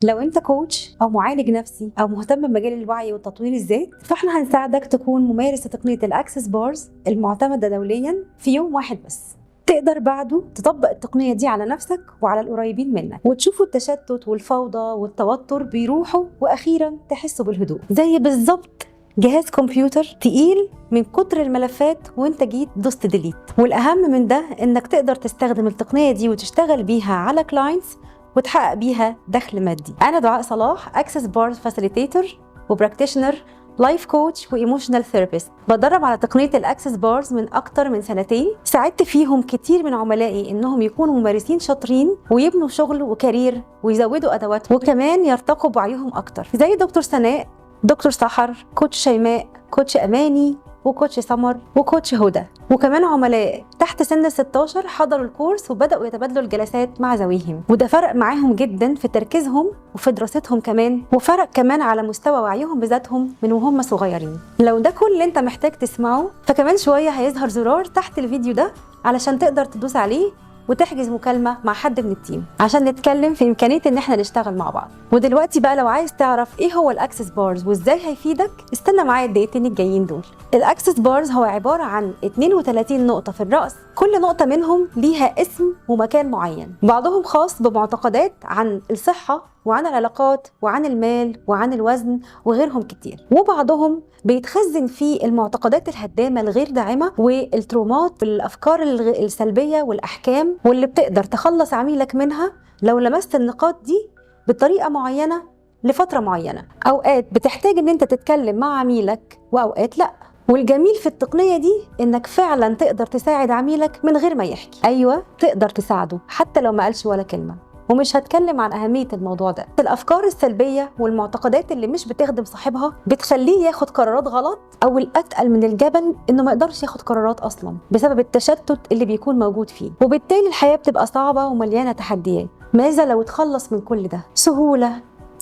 لو انت كوتش او معالج نفسي او مهتم بمجال الوعي وتطوير الذات، فاحنا هنساعدك تكون ممارس تقنية الاكسس بارز المعتمدة دوليا في يوم واحد بس. تقدر بعده تطبق التقنية دي على نفسك وعلى القريبين منك، وتشوفوا التشتت والفوضى والتوتر بيروحوا، واخيرا تحسوا بالهدوء. زي بالظبط جهاز كمبيوتر تقيل من كتر الملفات وانت جيت دوست ديليت. والاهم من ده انك تقدر تستخدم التقنية دي وتشتغل بيها على كلاينتس وتحقق بيها دخل مادي. أنا دعاء صلاح، أكسس بارز فاسيليتيتور وبراكتيشنر، لايف كوتش وإيموشنال ثيرابيست. بدرب على تقنية الأكسس بارز من أكتر من 2 سنين. ساعدت فيهم كتير من عملائي إنهم يكونوا ممارسين شاطرين ويبنوا شغل وكارير ويزودوا أدواتهم، وكمان يرتقوا بوعيهم أكتر، زي دكتور سناء، دكتور سحر، كوتش شيماء، كوتش أماني، وكوتش سمر، وكوتش هدى. وكمان عملاء تحت سن 16 حضروا الكورس وبدأوا يتبادلوا الجلسات مع ذويهم، وده فرق معاهم جدا في تركيزهم وفي دراستهم كمان، وفرق كمان على مستوى وعيهم بذاتهم من وهم صغيرين. لو ده كل اللي انت محتاج تسمعه، فكمان شوية هيظهر زرار تحت الفيديو ده علشان تقدر تدوس عليه وتحجز مكالمة مع حد من التيم عشان نتكلم في إمكانية إن احنا نشتغل مع بعض. ودلوقتي بقى لو عايز تعرف إيه هو الأكسس بارز وإزاي هيفيدك، استنى معايا الدقيقتين الجايين دول. الأكسس بارز هو عبارة عن 32 نقطة في الرأس، كل نقطة منهم ليها اسم ومكان معين، بعضهم خاص بمعتقدات عن الصحة وعن العلاقات وعن المال وعن الوزن وغيرهم كتير، وبعضهم بيتخزن فيه المعتقدات الهدامة الغير داعمة والترومات والأفكار السلبية والأحكام، واللي بتقدر تخلص عميلك منها لو لمست النقاط دي بطريقة معينة لفترة معينة. أوقات بتحتاج إن أنت تتكلم مع عميلك وأوقات لأ. والجميل في التقنية دي إنك فعلا تقدر تساعد عميلك من غير ما يحكي. أيوة، تقدر تساعده حتى لو ما قالش ولا كلمة. ومش هتكلم عن أهمية الموضوع ده. الأفكار السلبية والمعتقدات اللي مش بتخدم صاحبها بتخليه ياخد قرارات غلط، أو الأتقل من الجبل إنه ما يقدرش ياخد قرارات أصلا بسبب التشتت اللي بيكون موجود فيه، وبالتالي الحياة بتبقى صعبة ومليانة تحديات. ماذا لو تخلص من كل ده؟ سهولة،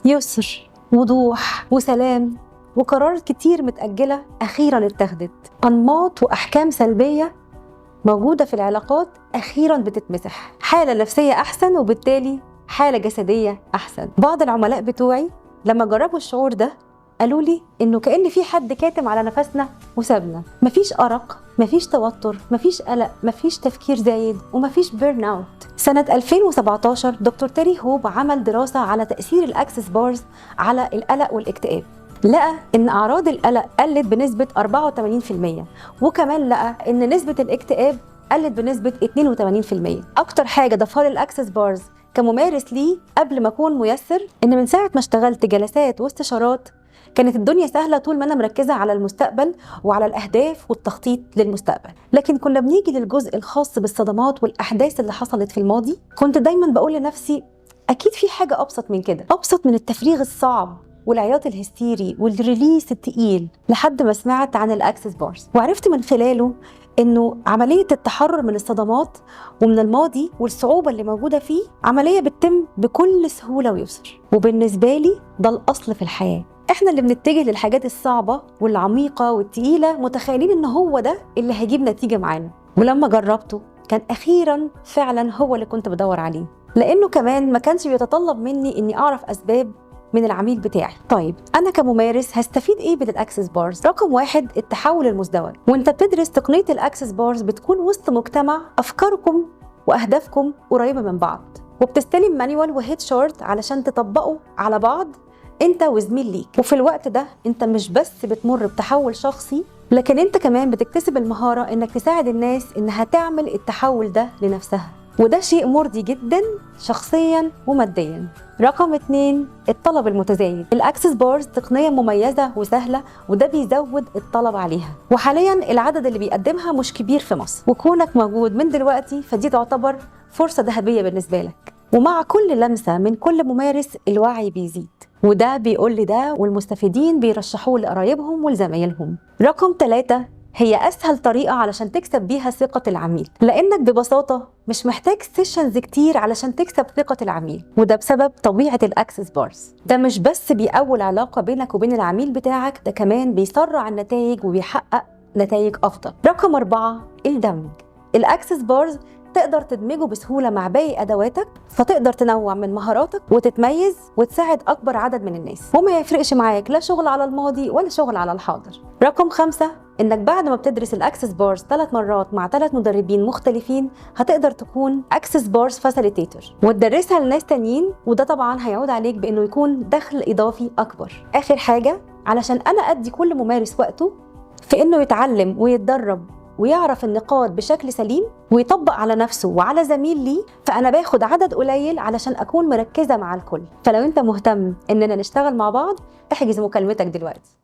يسر، وضوح، وسلام، وقرارات كتير متأجلة أخيراً اتخذت. أنماط وأحكام سلبية موجودة في العلاقات أخيراً بتتمسح. حالة نفسية أحسن وبالتالي حالة جسدية أحسن. بعض العملاء بتوعي لما جربوا الشعور ده قالوا لي إنه كأن في حد كاتم على نفسنا وسابنا. مفيش أرق، مفيش توتر، مفيش قلق، مفيش تفكير زايد، ومفيش بيرن أوت. سنة 2017 دكتور تيري هوب عمل دراسة على تأثير الأكسس بارز على القلق والاكتئاب. لقى إن أعراض القلق قلت بنسبة 84%، وكمان لقى إن نسبة الاكتئاب قلت بنسبة 82%. أكتر حاجة ضافها لي الأكسس بارز كممارس ليه قبل ما أكون ميسر، إن من ساعة ما اشتغلت جلسات واستشارات كانت الدنيا سهلة طول ما أنا مركزة على المستقبل وعلى الأهداف والتخطيط للمستقبل. لكن كنا بنيجي للجزء الخاص بالصدمات والأحداث اللي حصلت في الماضي، كنت دايما بقول لنفسي أكيد في حاجة أبسط من كده، أبسط من التفريغ الصعب والعياط الهستيري والريليس التقيل، لحد ما سمعت عن الأكسس بارز وعرفت من خلاله إنه عملية التحرر من الصدمات ومن الماضي والصعوبة اللي موجودة فيه عملية بتتم بكل سهولة ويسر. وبالنسبة لي ده الأصل في الحياة. إحنا اللي بنتجه للحاجات الصعبة والعميقة والتقيلة متخيلين إن هو ده اللي هيجيب نتيجة معانا، ولما جربته كان أخيراً فعلاً هو اللي كنت بدور عليه، لأنه كمان ما كانش بيتطلب مني إني أعرف أسباب من العميل بتاعي. طيب أنا كممارس هستفيد إيه من الأكسس بارز؟ رقم 1، التحول المزدوج. وأنت بتدرس تقنية الأكسس بارز بتكون وسط مجتمع أفكاركم وأهدافكم قريبة من بعض، وبتستلم مانيوال وهيد شورت علشان تطبقوا على بعض أنت وزميل ليك. وفي الوقت ده أنت مش بس بتمر بتحول شخصي، لكن أنت كمان بتكتسب المهارة إنك تساعد الناس إنها تعمل التحول ده لنفسها، وده شيء مرضي جدا شخصيا وماديا. رقم 2، الطلب المتزايد. الأكسس بارز تقنية مميزة وسهلة، وده بيزود الطلب عليها، وحاليا العدد اللي بيقدمها مش كبير في مصر، وكونك موجود من دلوقتي فدي تعتبر فرصة ذهبية بالنسبة لك. ومع كل لمسة من كل ممارس الوعي بيزيد، وده بيقول لي ده، والمستفيدين بيرشحوه لقرايبهم ولزمايلهم. رقم 3، هي أسهل طريقة علشان تكسب بيها ثقة العميل، لأنك ببساطة مش محتاج سيشنز كتير علشان تكسب ثقة العميل، وده بسبب طبيعة الأكسس بارز. ده مش بس بيقوي العلاقة بينك وبين العميل بتاعك، ده كمان بيسرع النتائج وبيحقق نتائج أفضل. رقم 4، الدمج. الأكسس بارز تقدر تدمجه بسهولة مع باقي أدواتك، فتقدر تنوع من مهاراتك وتتميز وتساعد أكبر عدد من الناس، وما يفرقش معاك لا شغل على الماضي ولا شغل على الحاضر. رقم 5، إنك بعد ما بتدرس الأكسس بارز 3 مرات مع 3 مدربين مختلفين هتقدر تكون أكسس بارز فاسيليتيتور وتدرسها لناس تانيين، وده طبعا هيعود عليك بإنه يكون دخل إضافي أكبر. آخر حاجة، علشان أنا أدي كل ممارس وقته في إنه يتعلم ويتدرب ويعرف النقاط بشكل سليم ويطبق على نفسه وعلى زميل ليه، فأنا باخد عدد قليل علشان أكون مركزة مع الكل. فلو أنت مهتم إننا نشتغل مع بعض، احجز مكالمتك دلوقتي.